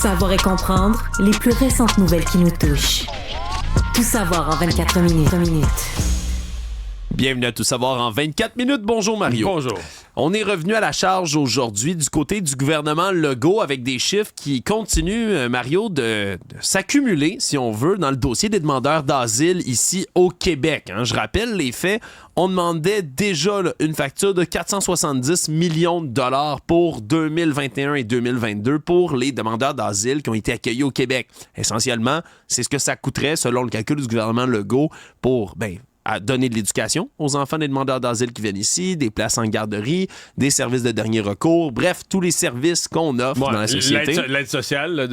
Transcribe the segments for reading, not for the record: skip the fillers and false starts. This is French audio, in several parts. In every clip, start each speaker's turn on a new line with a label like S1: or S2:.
S1: Savoir et comprendre les plus récentes nouvelles qui nous touchent. Tout savoir en 24 minutes.
S2: Bienvenue à Tout savoir en 24 minutes. Bonjour Mario.
S3: Bonjour.
S2: On est revenu à la charge aujourd'hui du côté du gouvernement Legault avec des chiffres qui continuent, Mario, de s'accumuler, si on veut, dans le dossier des demandeurs d'asile ici au Québec. Je rappelle les faits. On demandait déjà une facture de 470 millions de dollars pour 2021 et 2022 pour les demandeurs d'asile qui ont été accueillis au Québec. Essentiellement, c'est ce que ça coûterait, selon le calcul du gouvernement Legault, pour à donner de l'éducation aux enfants des demandeurs d'asile qui viennent ici, des places en garderie, des services de dernier recours, bref, tous les services qu'on offre dans la société.
S3: L'aide sociale là,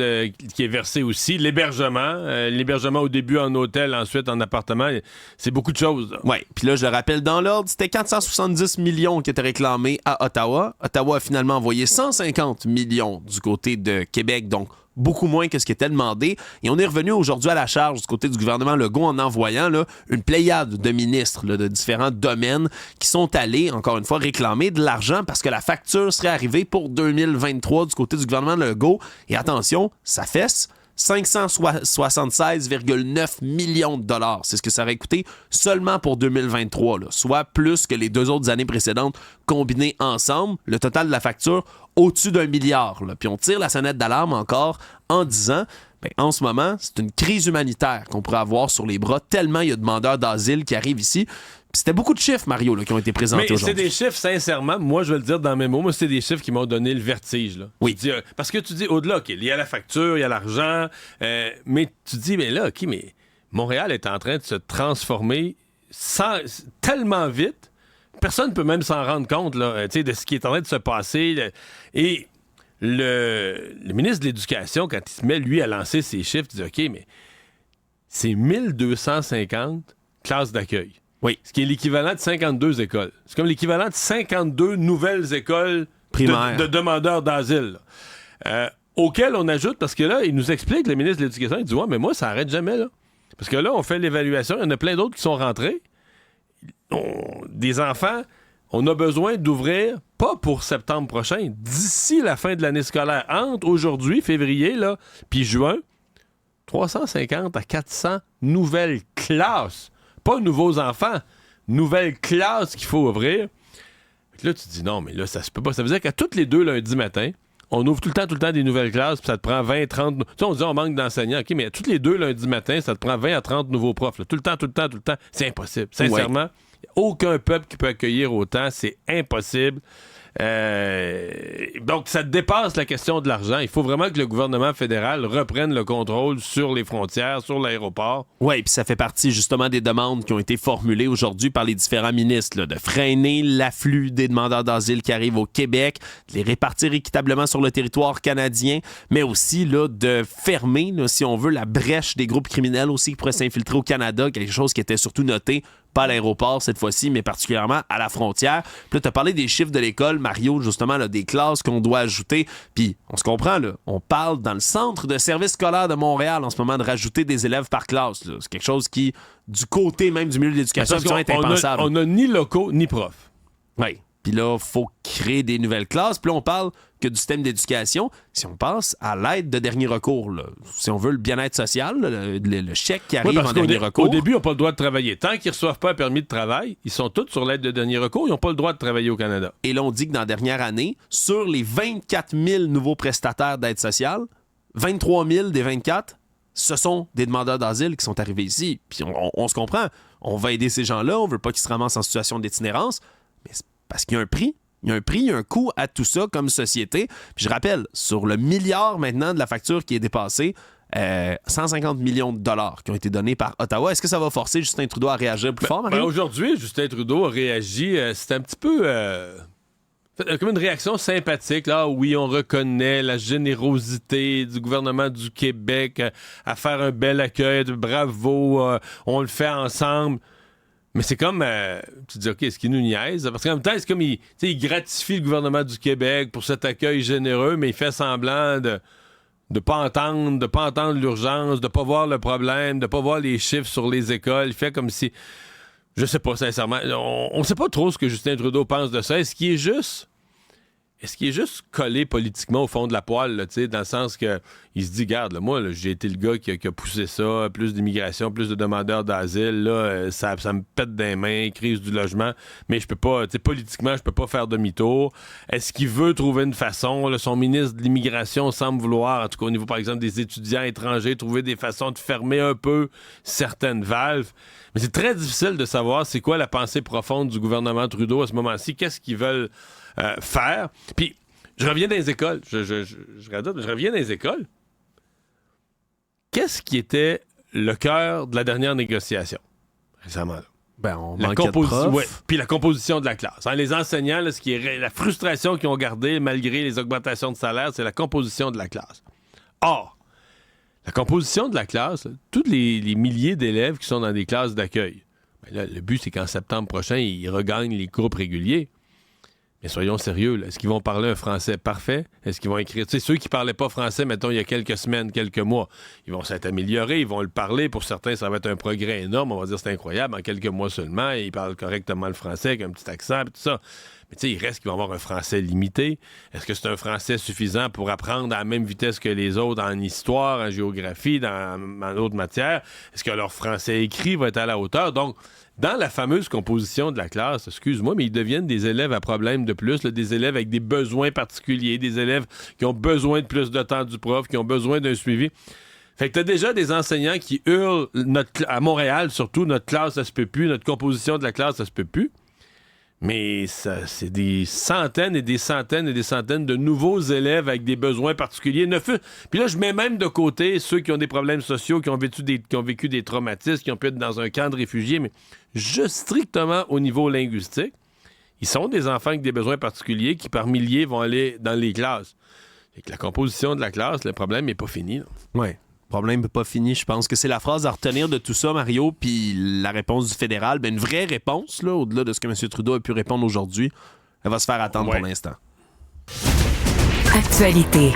S3: qui est versée aussi, l'hébergement au début en hôtel, ensuite en appartement, c'est beaucoup de choses.
S2: Oui, puis là, je le rappelle dans l'ordre, c'était 470 millions qui étaient réclamés à Ottawa. Ottawa a finalement envoyé 150 millions du côté de Québec, donc beaucoup moins que ce qui était demandé. Et on est revenu aujourd'hui à la charge du côté du gouvernement Legault en envoyant une pléiade de ministres de différents domaines qui sont allés, encore une fois, réclamer de l'argent parce que la facture serait arrivée pour 2023 du côté du gouvernement Legault. Et attention, ça fesse 576,9 millions de dollars. C'est ce que ça aurait coûté seulement pour 2023, soit plus que les 2 autres années précédentes combinées ensemble. Le total de la facture, au-dessus d'1 milliard. Puis on tire la sonnette d'alarme encore en disant, en ce moment, c'est une crise humanitaire qu'on pourrait avoir sur les bras, tellement il y a de demandeurs d'asile qui arrivent ici. Puis c'était beaucoup de chiffres, Mario, qui ont été présentés aujourd'hui.
S3: Mais c'est des chiffres, sincèrement, moi je vais le dire dans mes mots, moi c'est des chiffres qui m'ont donné le vertige. Là.
S2: Oui.
S3: Parce que tu dis, au-delà, OK, il y a la facture, il y a l'argent, mais tu dis, mais là, OK, mais Montréal est en train de se transformer tellement vite, personne ne peut même s'en rendre compte là, de ce qui est en train de se passer. Et le ministre de l'Éducation, quand il se met, lui, à lancer ses chiffres, il dit, OK, mais c'est 1250 classes d'accueil.
S2: Oui.
S3: Ce qui est l'équivalent de 52 écoles. C'est comme l'équivalent de 52 nouvelles écoles primaires de demandeurs d'asile. Auxquelles on ajoute, parce que là, il nous explique, le ministre de l'Éducation, il dit, ouais, mais moi, ça arrête jamais, là. Parce que là, on fait l'évaluation, il y en a plein d'autres qui sont rentrés. Des enfants, on a besoin d'ouvrir, pas pour septembre prochain, d'ici la fin de l'année scolaire, entre aujourd'hui, février, là, puis juin, 350 à 400 nouvelles classes. Pas nouveaux enfants, nouvelles classes qu'il faut ouvrir. Là, tu te dis non, mais là, ça se peut pas. Ça veut dire qu'à tous les 2 lundis matin, on ouvre tout le temps des nouvelles classes, puis ça te prend 20, 30... Tu sais, on dit on manque d'enseignants, OK, mais à tous les 2 lundis matin, ça te prend 20 à 30 nouveaux profs. Là. Tout le temps. C'est impossible. Sincèrement, il n'y a aucun peuple qui peut accueillir autant. C'est impossible. Donc, ça dépasse la question de l'argent. Il faut vraiment que le gouvernement fédéral reprenne le contrôle sur les frontières, sur l'aéroport.
S2: Oui, puis ça fait partie justement des demandes qui ont été formulées aujourd'hui par les différents ministres, de freiner l'afflux des demandeurs d'asile qui arrivent au Québec, de les répartir équitablement sur le territoire canadien, mais aussi de fermer, si on veut, la brèche des groupes criminels aussi qui pourraient s'infiltrer au Canada, quelque chose qui était surtout noté pas à l'aéroport cette fois-ci, mais particulièrement à la frontière. Puis là, tu as parlé des chiffres de l'école, Mario, justement, des classes qu'on doit ajouter. Puis, on se comprend, on parle dans le centre de service scolaire de Montréal en ce moment de rajouter des élèves par classe. C'est quelque chose qui, du côté même du milieu de l'éducation, est impensable.
S3: On n'a ni locaux, ni profs.
S2: Oui. Puis là, il faut créer des nouvelles classes. Puis là, on parle que du système d'éducation. Si on passe à l'aide de dernier recours, si on veut le bien-être social, le chèque qui arrive en dernier recours.
S3: Au début, ils n'ont pas le droit de travailler. Tant qu'ils ne reçoivent pas un permis de travail, ils sont tous sur l'aide de dernier recours. Ils n'ont pas le droit de travailler au Canada.
S2: Et là, on dit que dans la dernière année, sur les 24 000 nouveaux prestataires d'aide sociale, 23 000 des 24, ce sont des demandeurs d'asile qui sont arrivés ici. Puis on se comprend. On va aider ces gens-là. On ne veut pas qu'ils se ramassent en situation d'itinérance. Mais c'est parce qu'il y a un prix. Il y a un prix, il y a un coût à tout ça comme société. Puis je rappelle, sur le milliard maintenant de la facture qui est dépassée, 150 millions de dollars qui ont été donnés par Ottawa. Est-ce que ça va forcer Justin Trudeau à réagir plus fort, Mario?
S3: Aujourd'hui, Justin Trudeau a réagi. C'était un petit peu... comme une réaction sympathique. Là, oui, on reconnaît la générosité du gouvernement du Québec à faire un bel accueil. Bravo, on le fait ensemble. Mais c'est comme, tu te dis, OK, est-ce qu'il nous niaise? Parce qu'en même temps, c'est comme, il gratifie le gouvernement du Québec pour cet accueil généreux, mais il fait semblant de pas entendre l'urgence, de pas voir le problème, de pas voir les chiffres sur les écoles. Il fait comme si, je sais pas, sincèrement, on sait pas trop ce que Justin Trudeau pense de ça. Est-ce qu'il est juste? est-ce qu'il est juste collé politiquement au fond de la poêle, là, dans le sens que il se dit, garde, là, moi, là, j'ai été le gars qui a poussé ça, plus d'immigration, plus de demandeurs d'asile, là, ça me pète des mains, crise du logement, mais je peux pas, politiquement, je peux pas faire demi-tour. Est-ce qu'il veut trouver une façon? Là, son ministre de l'immigration semble vouloir, en tout cas au niveau, par exemple, des étudiants étrangers, trouver des façons de fermer un peu certaines valves. Mais c'est très difficile de savoir c'est quoi la pensée profonde du gouvernement Trudeau à ce moment-ci. Qu'est-ce qu'ils veulent faire? Puis, je reviens dans les écoles. Je reviens dans les écoles. Qu'est-ce qui était le cœur de la dernière négociation récemment? Là?
S2: Ben, on manquait de profs.
S3: Ouais, puis la composition de la classe. Hein, les enseignants, là, ce qui est la frustration qu'ils ont gardée malgré les augmentations de salaire, c'est la composition de la classe. Or, la composition de la classe, là, tous les milliers d'élèves qui sont dans des classes d'accueil, ben là, le but, c'est qu'en septembre prochain, ils regagnent les groupes réguliers. Mais soyons sérieux, là. Est-ce qu'ils vont parler un français parfait? Est-ce qu'ils vont écrire... Tu sais, ceux qui parlaient pas français, mettons, il y a quelques semaines, quelques mois, ils vont s'être améliorés, ils vont le parler. Pour certains, ça va être un progrès énorme. On va dire c'est incroyable. En quelques mois seulement, ils parlent correctement le français avec un petit accent et tout ça. Mais tu sais, il reste qu'ils vont avoir un français limité. Est-ce que c'est un français suffisant pour apprendre à la même vitesse que les autres en histoire, en géographie, en d'autres matières? Est-ce que leur français écrit va être à la hauteur? Donc, dans la fameuse composition de la classe, excuse-moi, mais ils deviennent des élèves à problème de plus, là, des élèves avec des besoins particuliers, des élèves qui ont besoin de plus de temps du prof, qui ont besoin d'un suivi. Fait que t'as déjà des enseignants qui hurlent, à Montréal surtout, notre classe, ça se peut plus, notre composition de la classe, ça se peut plus. Mais ça, c'est des centaines et des centaines et des centaines de nouveaux élèves avec des besoins particuliers. Puis là, je mets même de côté ceux qui ont des problèmes sociaux, qui ont vécu des traumatismes, qui ont pu être dans un camp de réfugiés, mais juste strictement au niveau linguistique. Ils sont des enfants avec des besoins particuliers qui, par milliers, vont aller dans les classes. Fait que la composition de la classe, le problème n'est pas fini.
S2: Oui. Problème pas fini. Je pense que c'est la phrase à retenir de tout ça, Mario, puis la réponse du fédéral. Ben, une vraie réponse, là, au-delà de ce que M. Trudeau a pu répondre aujourd'hui, elle va se faire attendre pour l'instant.
S1: Actualité.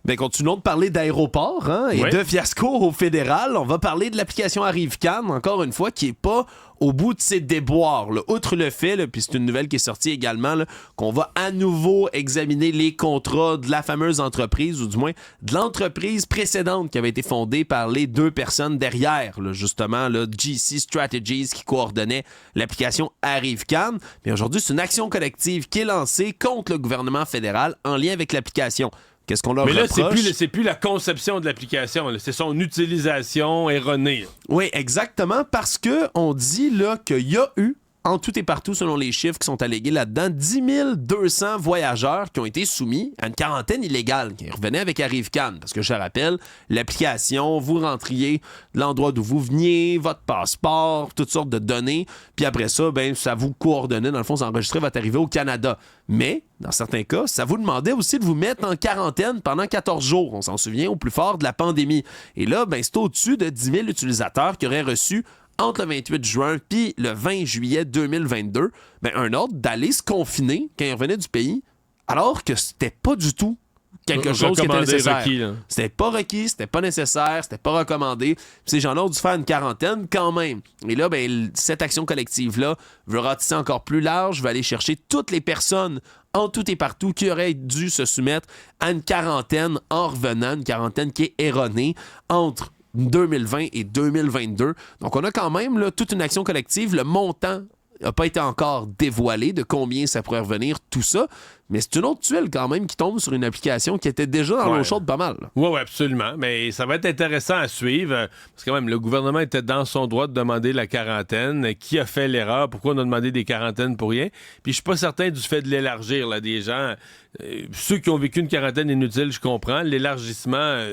S2: Ben, continuons de parler d'aéroport et de fiasco au fédéral. On va parler de l'application Arrive-Can, encore une fois, qui n'est pas au bout de ses déboires. Là. Outre le fait, puis c'est une nouvelle qui est sortie également, là, qu'on va à nouveau examiner les contrats de la fameuse entreprise, ou du moins de l'entreprise précédente qui avait été fondée par les deux personnes derrière, là, justement, là, GC Strategies qui coordonnait l'application Arrive-Can. Mais aujourd'hui, c'est une action collective qui est lancée contre le gouvernement fédéral en lien avec l'application. Qu'est-ce qu'on leur reproche?
S3: Mais là, c'est plus la conception de l'application, là. C'est son utilisation erronée. Là.
S2: Oui, exactement, parce qu'on dit là, qu'il y a eu, en tout et partout, selon les chiffres qui sont allégués là-dedans, 10 200 voyageurs qui ont été soumis à une quarantaine illégale, qui revenaient avec Arrive-Can. Parce que je rappelle, l'application, vous rentriez de l'endroit d'où vous veniez, votre passeport, toutes sortes de données, puis après ça, ben, ça vous coordonnait, dans le fond, ça enregistrait votre arrivée au Canada. Mais, dans certains cas, ça vous demandait aussi de vous mettre en quarantaine pendant 14 jours. On s'en souvient, au plus fort de la pandémie. Et là, ben, c'est au-dessus de 10 000 utilisateurs qui auraient reçu entre le 28 juin puis le 20 juillet 2022, ben, un ordre d'aller se confiner quand ils revenaient du pays, alors que c'était pas du tout quelque chose qui était nécessaire. C'était pas requis, c'était pas nécessaire, c'était pas recommandé. Puis ces gens-là ont dû faire une quarantaine quand même. Et là, ben, cette action collective-là veut ratisser encore plus large, veut aller chercher toutes les personnes en tout et partout qui auraient dû se soumettre à une quarantaine en revenant, une quarantaine qui est erronée entre 2020 et 2022. Donc, on a quand même là, toute une action collective. Le montant n'a pas été encore dévoilé de combien ça pourrait revenir, tout ça. Mais c'est une autre tuile quand même qui tombe sur une application qui était déjà dans l'eau chaude pas mal.
S3: Oui, absolument. Mais ça va être intéressant à suivre. Parce que quand même, le gouvernement était dans son droit de demander la quarantaine. Qui a fait l'erreur? Pourquoi on a demandé des quarantaines pour rien? Puis je suis pas certain du fait de l'élargir, là, des gens. Ceux qui ont vécu une quarantaine inutile, je comprends. L'élargissement,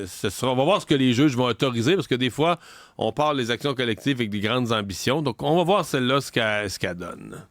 S3: on va voir ce que les juges vont autoriser, parce que des fois, on parle des actions collectives avec des grandes ambitions. Donc, on va voir celle-là ce qu'elle donne.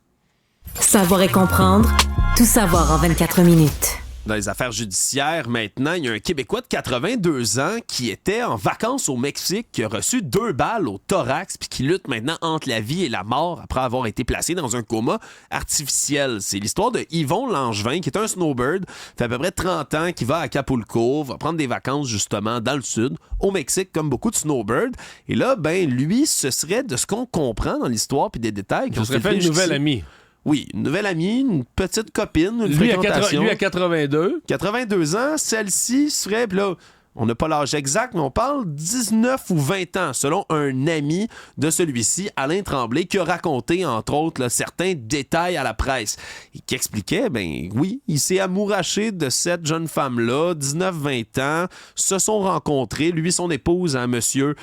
S1: Savoir et comprendre, tout savoir en 24 minutes.
S2: Dans les affaires judiciaires, maintenant, il y a un Québécois de 82 ans qui était en vacances au Mexique, qui a reçu 2 balles au thorax puis qui lutte maintenant entre la vie et la mort après avoir été placé dans un coma artificiel. C'est l'histoire de Yvon Langevin, qui est un snowbird, fait à peu près 30 ans, qui va à Acapulco, va prendre des vacances justement dans le sud, au Mexique, comme beaucoup de snowbirds. Et là, ben lui, ce serait, de ce qu'on comprend dans l'histoire puis des détails...
S3: Ça serait fait une nouvelle amie.
S2: Oui, une nouvelle amie, une petite copine, une
S3: lui
S2: fréquentation.
S3: Lui à 82.
S2: 82 ans, celle-ci serait, puis là, on n'a pas l'âge exact, mais on parle 19 ou 20 ans, selon un ami de celui-ci, Alain Tremblay, qui a raconté, entre autres, là, certains détails à la presse. Et qui expliquait, ben oui, il s'est amouraché de cette jeune femme-là, 19-20 ans, se sont rencontrés. Lui, son épouse, hein, monsieur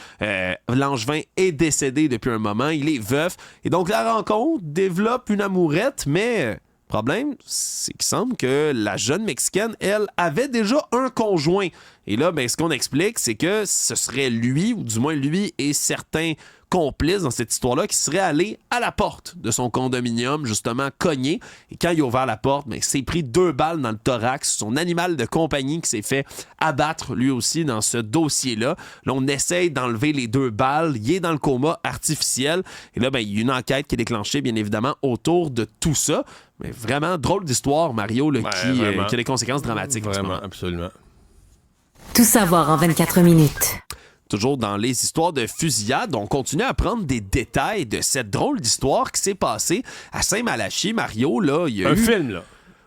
S2: Langevin, est décédé depuis un moment, il est veuf. Et donc, la rencontre développe une amourette, mais... Problème, c'est qu'il semble que la jeune Mexicaine, elle, avait déjà un conjoint. Et là, ben, ce qu'on explique, c'est que ce serait lui, ou du moins lui et certains complices dans cette histoire-là, qui seraient allés à la porte de son condominium, justement, cogner. Et quand il a ouvert la porte, ben, il s'est pris 2 balles dans le thorax. Son animal de compagnie qui s'est fait abattre, lui aussi, dans ce dossier-là. Là, on essaye d'enlever les 2 balles. Il est dans le coma artificiel. Et là, ben, il y a une enquête qui est déclenchée, bien évidemment, autour de tout ça. Mais vraiment, drôle d'histoire, Mario, là, qui a des conséquences dramatiques.
S3: Vraiment, absolument.
S1: Tout savoir en 24 minutes.
S2: Toujours dans les histoires de fusillade, on continue à apprendre des détails de cette drôle d'histoire qui s'est passée à Saint-Malachie. Mario, là, il y a
S3: film, là.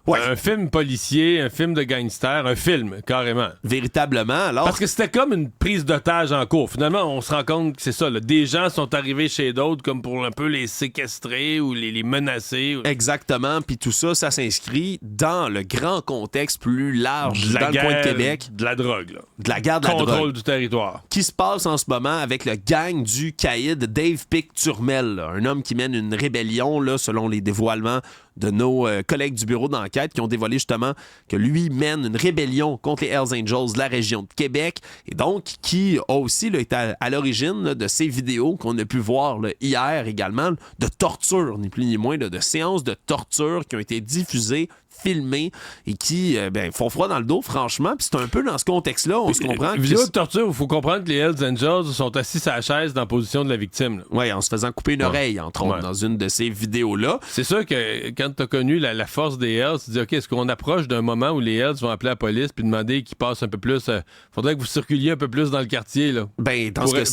S2: Ouais.
S3: Un film policier, un film de gangster, un film, carrément.
S2: Véritablement, alors...
S3: Parce que c'était comme une prise d'otage en cours. Finalement, on se rend compte que c'est ça, là. Des gens sont arrivés chez d'autres comme pour un peu les séquestrer ou les menacer.
S2: Exactement, puis tout ça, ça s'inscrit dans le grand contexte plus large dans le coin de Québec.
S3: De la drogue, là.
S2: De la guerre de la drogue.
S3: Contrôle du territoire.
S2: Qui se passe en ce moment avec le gang du caïd Dave Pic Turmel, là. Un homme qui mène une rébellion, là, selon les dévoilements de nos collègues du bureau d'enquête qui ont dévoilé justement que lui mène une rébellion contre les Hells Angels de la région de Québec et donc qui a aussi là, été à l'origine là, de ces vidéos qu'on a pu voir là, hier également de torture, ni plus ni moins, là, de séances de torture qui ont été diffusées, filmés et qui font froid dans le dos, franchement. Puis c'est un peu dans ce contexte-là, on se comprend.
S3: Vidéo de torture, il faut comprendre que les Hells Angels sont assis sur la chaise dans la position de la victime.
S2: Oui, en se faisant couper une oreille, entre autres, dans une de ces vidéos-là.
S3: C'est sûr que quand tu as connu la force des Hells, tu te dis, OK, est-ce qu'on approche d'un moment où les Hells vont appeler la police puis demander qu'ils passent un peu plus... faudrait que vous circuliez un peu plus dans le quartier, là.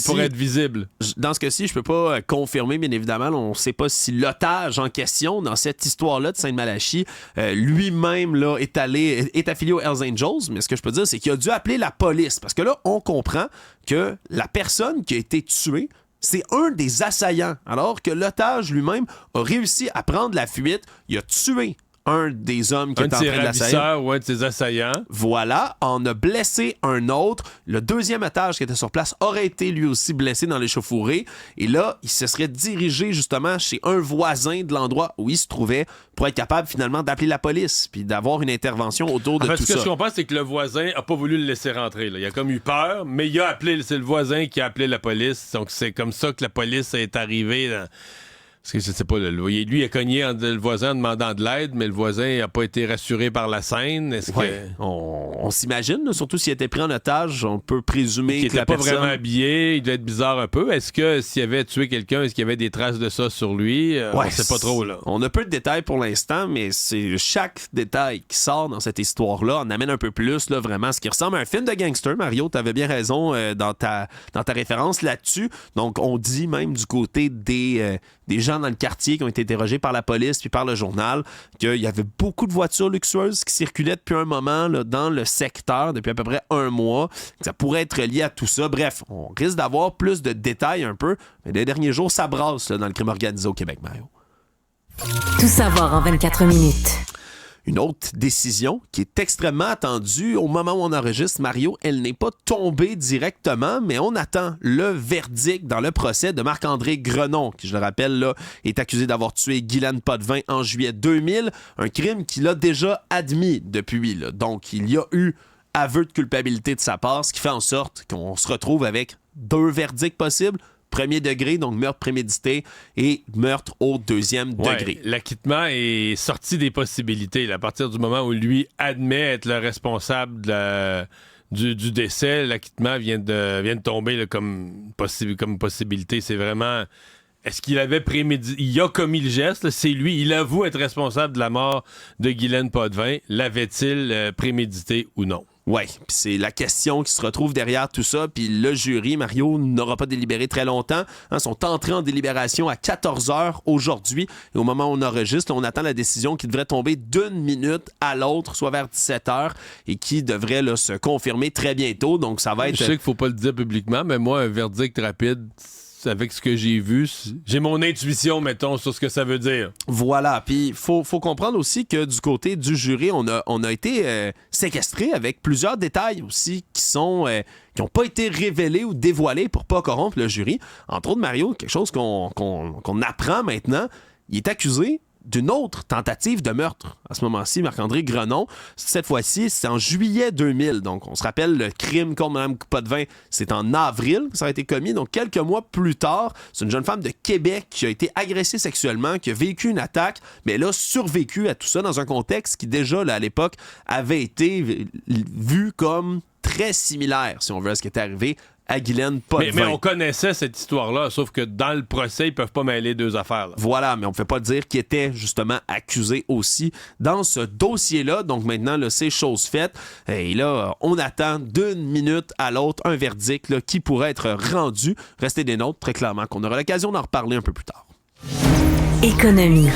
S3: Pour être visible. Dans
S2: ce cas-ci, je peux pas confirmer, bien évidemment. On sait pas si l'otage en question, dans cette histoire-là de Sainte-Malachie, lui-même là, est affilié aux Hells Angels, mais ce que je peux dire, c'est qu'il a dû appeler la police, parce que là, on comprend que la personne qui a été tuée, c'est un des assaillants, alors que l'otage lui-même a réussi à prendre la fuite, il a tué un des hommes qui était en train de l'assailler.
S3: Ou un de ses assaillants.
S2: Voilà, en a blessé un autre. Le deuxième otage qui était sur place aurait été lui aussi blessé dans l'échauffourée. Et là, il se serait dirigé justement chez un voisin de l'endroit où il se trouvait pour être capable finalement d'appeler la police puis d'avoir une intervention autour de tout ça.
S3: Ce que je comprends, c'est que le voisin a pas voulu le laisser rentrer. Là. Il a comme eu peur, mais c'est le voisin qui a appelé la police. Donc c'est comme ça que la police est arrivée dans... Parce que je sais pas, lui, il a cogné le voisin en demandant de l'aide, mais le voisin n'a pas été rassuré par la scène. Est-ce que...
S2: On s'imagine, là, surtout s'il était pris en otage, on peut présumer
S3: qu'il
S2: que la
S3: pas
S2: personne...
S3: vraiment habillé, il devait être bizarre un peu. Est-ce que s'il avait tué quelqu'un, est-ce qu'il y avait des traces de ça sur lui? On sait pas trop, là.
S2: On a peu de détails pour l'instant, mais c'est chaque détail qui sort dans cette histoire-là en amène un peu plus, là, vraiment, ce qui ressemble à un film de gangster. Mario, t'avais bien raison dans ta référence là-dessus. Donc, on dit même du côté des gens dans le quartier qui ont été interrogés par la police puis par le journal qu'il y avait beaucoup de voitures luxueuses qui circulaient depuis un moment là, dans le secteur, depuis à peu près un mois. Ça pourrait être lié à tout ça. Bref, on risque d'avoir plus de détails un peu, mais les derniers jours, ça brasse là, dans le crime organisé au Québec, Mario.
S1: Tout savoir en 24 minutes.
S2: Une autre décision qui est extrêmement attendue au moment où on enregistre, Mario, elle n'est pas tombée directement, mais on attend le verdict dans le procès de Marc-André Grenon, qui, je le rappelle, là, est accusé d'avoir tué Guylaine Potvin en juillet 2000, un crime qu'il a déjà admis depuis. Là. Donc, il y a eu aveu de culpabilité de sa part, ce qui fait en sorte qu'on se retrouve avec 2 verdicts possibles. Premier degré, donc meurtre prémédité, et meurtre au deuxième degré.
S3: L'acquittement est sorti des possibilités. Là, à partir du moment où lui admet être le responsable du décès, l'acquittement vient de tomber là, comme possibilité. C'est vraiment... Est-ce qu'il avait prémédité? Il a commis le geste, là, c'est lui. Il avoue être responsable de la mort de Guylaine Potvin. L'avait-il prémédité ou non?
S2: Oui, puis c'est la question qui se retrouve derrière tout ça. Puis le jury, Mario, n'aura pas délibéré très longtemps. Ils sont entrés en délibération à 14h aujourd'hui. Et au moment où on enregistre, on attend la décision qui devrait tomber d'une minute à l'autre, soit vers 17h, et qui devrait là, se confirmer très bientôt. Donc ça va être...
S3: Je sais qu'il faut pas le dire publiquement, mais moi, un verdict rapide... Avec ce que j'ai vu, j'ai mon intuition, mettons, sur ce que ça veut dire.
S2: Voilà. Puis, faut comprendre aussi que du côté du jury, on a été séquestré avec plusieurs détails aussi qui n'ont pas été révélés ou dévoilés pour pas corrompre le jury. Entre autres, Mario, quelque chose qu'on apprend maintenant, il est accusé d'une autre tentative de meurtre. À ce moment-ci, Marc-André Grenon, cette fois-ci, c'est en juillet 2000. Donc, on se rappelle, le crime contre Mme Potvin, c'est en avril que ça a été commis. Donc, quelques mois plus tard, c'est une jeune femme de Québec qui a été agressée sexuellement, qui a vécu une attaque, mais elle a survécu à tout ça dans un contexte qui, déjà, là, à l'époque, avait été vu comme très similaire, si on veut, à ce qui était arrivé à Guylaine Potvin.
S3: Mais on connaissait cette histoire-là, sauf que dans le procès, ils peuvent pas mêler deux affaires. Là.
S2: Voilà, mais on ne peut pas dire qu'il était justement accusé aussi dans ce dossier-là. Donc maintenant, là, c'est chose faite. Et là, on attend d'une minute à l'autre un verdict là, qui pourrait être rendu. Restez des nôtres, très clairement, qu'on aura l'occasion d'en reparler un peu plus tard.
S1: Économie.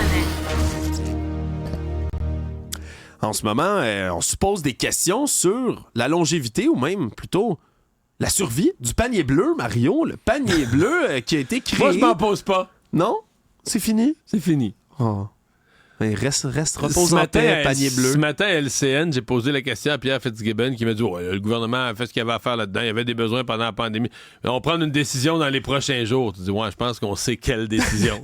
S2: En ce moment, on se pose des questions sur la longévité ou même plutôt la survie du panier bleu, Mario. Le panier bleu qui a été créé...
S3: Moi, je m'en pose pas.
S2: Non? C'est fini?
S3: C'est fini.
S2: Oh. Mais reste repose en paix, panier bleu.
S3: Ce matin, à LCN, j'ai posé la question à Pierre Fitzgibbon qui m'a dit le gouvernement a fait ce qu'il avait à faire là-dedans. Il y avait des besoins pendant la pandémie. On va prendre une décision dans les prochains jours. Tu dis, je pense qu'on sait quelle décision.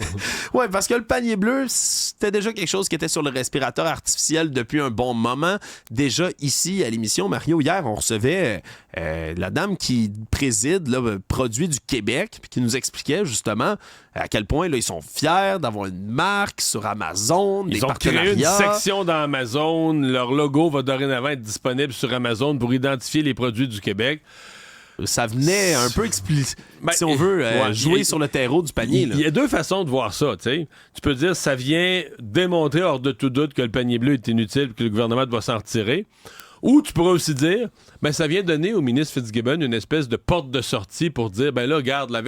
S2: Oui, parce que le panier bleu, c'était déjà quelque chose qui était sur le respirateur artificiel depuis un bon moment. Déjà ici, à l'émission, Mario, hier, on recevait la dame qui préside Produits du Québec puis qui nous expliquait justement à quel point là, ils sont fiers d'avoir une marque sur Amazon.
S3: Ils ont créé une section dans Amazon. Leur logo va dorénavant être disponible sur Amazon pour identifier les produits du Québec.
S2: Ça venait un peu si on veut, jouer sur le terreau du panier.
S3: Il y a deux façons de voir ça. T'sais. Tu peux dire ça vient démontrer hors de tout doute que le panier bleu est inutile et que le gouvernement doit s'en retirer. Ou tu pourrais aussi dire, ça vient donner au ministre Fitzgibbon une espèce de porte de sortie pour dire, là, regarde, là,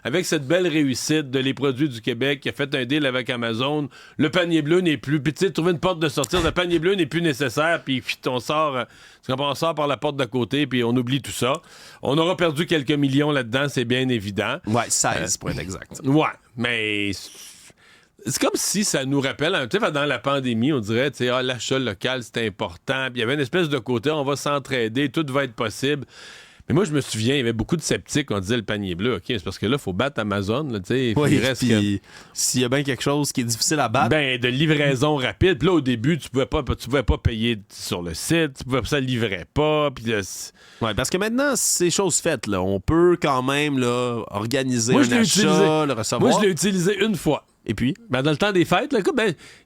S3: avec cette belle réussite de les produits du Québec qui a fait un deal avec Amazon, le panier bleu n'est plus... Puis tu sais, trouver une porte de sortie, le panier bleu n'est plus nécessaire, puis on sort par la porte d'à côté, puis on oublie tout ça. On aura perdu quelques millions là-dedans, c'est bien évident.
S2: Ouais, 16 pour être exact.
S3: Ouais, mais... C'est comme si ça nous rappelle, tu sais, dans la pandémie, on dirait, tu sais, l'achat local, c'est important. Puis il y avait une espèce de côté, on va s'entraider, tout va être possible. Mais moi, je me souviens, il y avait beaucoup de sceptiques, on disait le panier bleu, OK, c'est parce que là, il faut battre Amazon, tu sais.
S2: Oui, puis s'il y a bien quelque chose qui est difficile à battre...
S3: de livraison rapide. Puis là, au début, tu pouvais pas payer sur le site, ça livrait pas, puis là...
S2: Oui, parce que maintenant, c'est chose faite, là. On peut quand même, là, organiser un achat, le recevoir.
S3: Moi, je l'ai utilisé une fois.
S2: Et puis?
S3: Dans le temps des fêtes, là,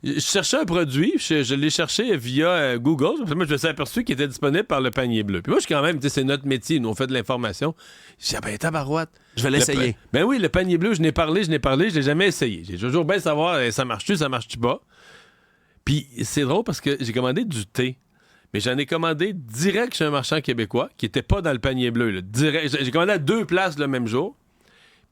S3: je cherchais un produit, je l'ai cherché via Google. Moi, je me suis aperçu qu'il était disponible par le panier bleu. Puis moi, je suis quand même, c'est notre métier, nous, on fait de l'information. Je dis, tabarouette.
S2: Je vais l'essayer.
S3: Oui, le panier bleu, je n'ai parlé, je l'ai jamais essayé. J'ai toujours bien savoir, ça marche-tu pas. Puis c'est drôle parce que j'ai commandé du thé. Mais j'en ai commandé direct chez un marchand québécois qui était pas dans le panier bleu. Là. Direct, j'ai commandé à 2 places le même jour.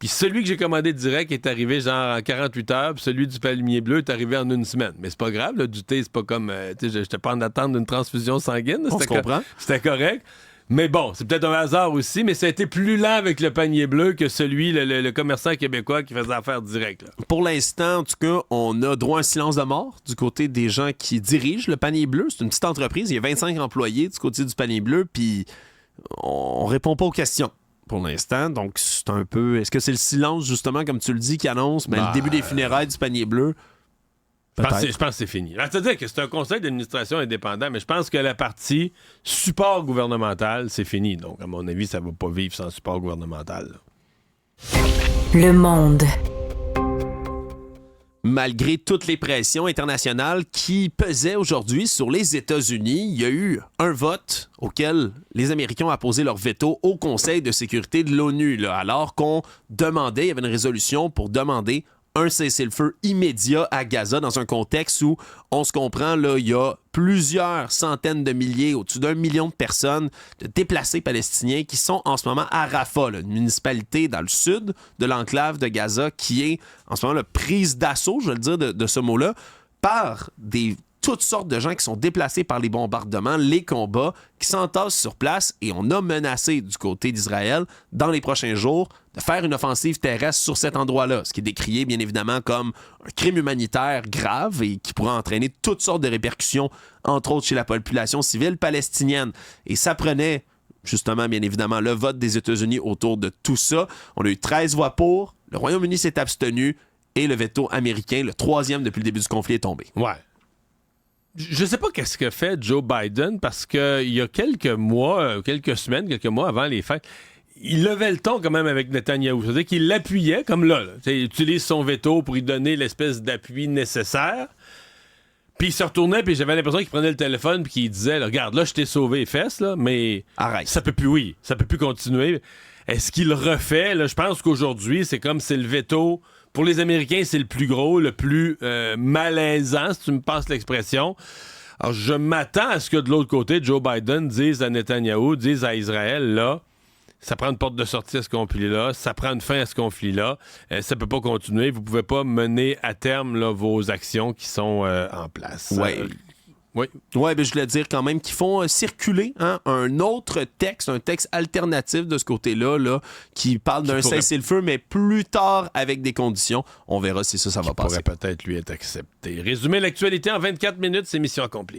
S3: Puis celui que j'ai commandé direct est arrivé genre en 48 heures, puis celui du palmier bleu est arrivé en 1 semaine. Mais c'est pas grave, là, du thé, c'est pas comme... tu sais, j'étais pas en attente d'une transfusion sanguine.
S2: On se comprend.
S3: C'était correct. Mais bon, c'est peut-être un hasard aussi, mais ça a été plus lent avec le panier bleu que celui, le commerçant québécois qui faisait affaire direct. Là.
S2: Pour l'instant, en tout cas, on a droit à un silence de mort du côté des gens qui dirigent le panier bleu. C'est une petite entreprise, il y a 25 employés du côté du panier bleu, puis on répond pas aux questions. Pour l'instant, donc c'est un peu... Est-ce que c'est le silence, justement, comme tu le dis, qui annonce le début des funérailles du panier bleu?
S3: Je pense que c'est fini. C'est-à-dire que c'est un conseil d'administration indépendant, mais je pense que la partie support gouvernemental, c'est fini. Donc, à mon avis, ça ne va pas vivre sans support gouvernemental. Là.
S1: Le Monde.
S2: Malgré toutes les pressions internationales qui pesaient aujourd'hui sur les États-Unis, il y a eu un vote auquel les Américains ont apposé leur veto au Conseil de sécurité de l'ONU, alors qu'on demandait, il y avait une résolution pour demander un cessez-le-feu immédiat à Gaza dans un contexte où, on se comprend, là, il y a plusieurs centaines de milliers, au-dessus d'1 million de personnes, de déplacés palestiniens qui sont en ce moment à Rafah, là, une municipalité dans le sud de l'enclave de Gaza qui est en ce moment là, prise d'assaut, je vais le dire de ce mot-là, par toutes sortes de gens qui sont déplacés par les bombardements, les combats, qui s'entassent sur place, et on a menacé du côté d'Israël dans les prochains jours de faire une offensive terrestre sur cet endroit-là, ce qui est décrié bien évidemment comme un crime humanitaire grave et qui pourrait entraîner toutes sortes de répercussions, entre autres chez la population civile palestinienne. Et ça prenait justement, bien évidemment, le vote des États-Unis autour de tout ça. On a eu 13 voix pour, le Royaume-Uni s'est abstenu, et le veto américain, le 3e depuis le début du conflit, est tombé.
S3: Ouais. Je sais pas qu'est-ce que fait Joe Biden, parce qu'il y a quelques mois avant les fêtes, il levait le ton quand même avec Netanyahou. C'est-à-dire qu'il l'appuyait, comme là. Il utilise son veto pour lui donner l'espèce d'appui nécessaire. Puis il se retournait, puis j'avais l'impression qu'il prenait le téléphone puis qu'il disait, là, regarde, là, je t'ai sauvé les fesses, là, mais
S2: arrête.
S3: Ça peut plus continuer. Est-ce qu'il le refait? Là, je pense qu'aujourd'hui, c'est comme c'est le veto. Pour les Américains, c'est le plus gros, le plus malaisant, si tu me passes l'expression. Alors, je m'attends à ce que de l'autre côté, Joe Biden dise à Netanyahou, dise à Israël, là, ça prend une porte de sortie à ce conflit-là, ça prend une fin à ce conflit-là, ça peut pas continuer, vous pouvez pas mener à terme là, vos actions qui sont en place.
S2: Ouais.
S3: Oui.
S2: Oui, ben je voulais dire quand même qu'ils font circuler un autre texte, un texte alternatif de ce côté-là, là, qui parle d'un cessez-le-feu, mais plus tard avec des conditions. On verra si ça va passer.
S3: Pourrait peut-être lui être accepté. Résumer l'actualité en 24 minutes, c'est mission accomplie.